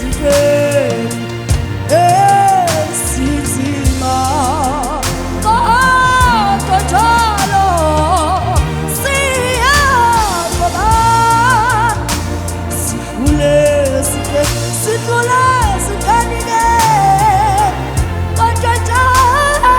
esintweni esinzima, kodwa njalo siyagoba, sidlule sikanike, kodwa njalo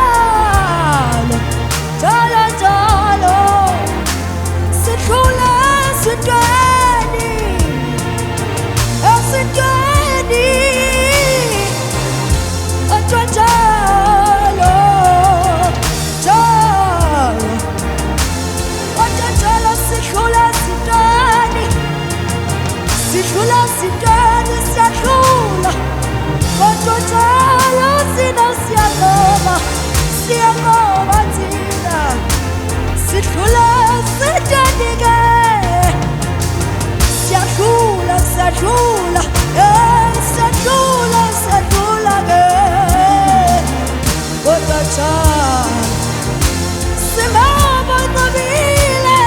sidlule esintweni sidlula siyadlula, kodwa njalo thina siyagoma thina, sidlula sithandike, siyadlula ke, kodwa njalo singabanqobile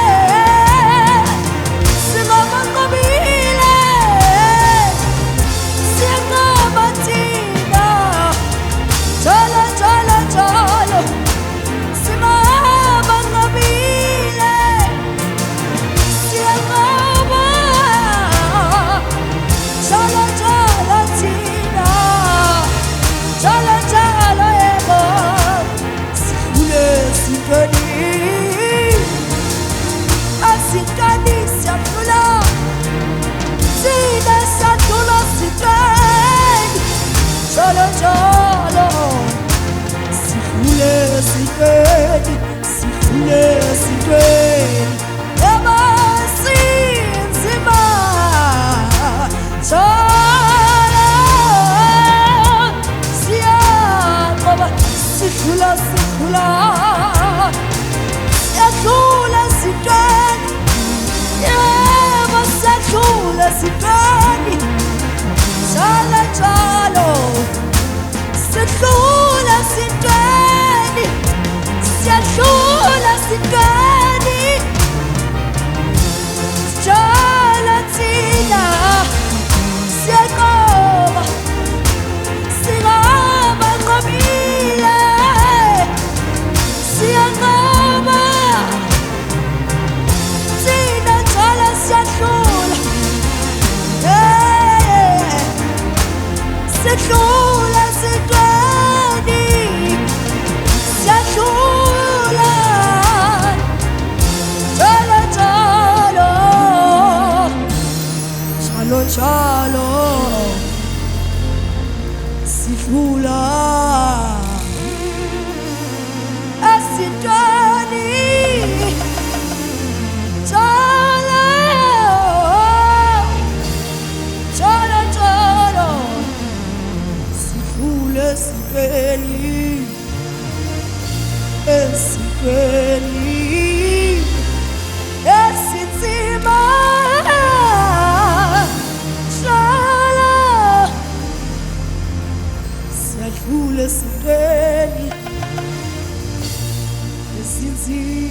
siyagoma thina, njalo singabanqobile siyagoma, njalo thina, njalo yebo, sidlule esintweni siyadlula, thina siyadlula esintweni, njalo sidlule esintweni yebo sinzima, njalo siyagoba, sidlula esintweni, yebo siyadlula esintweni, njalo sidlula esintweni, siyadlula esintweni, njalo thina siyagoma, singabanqobile siyagoma, thina njalo siyadlula, sidlula esintweni, siyadlula, njalo sidlula esintweni, njalo sidlule esintweni esinzima, siyadlula esintweni esinzima.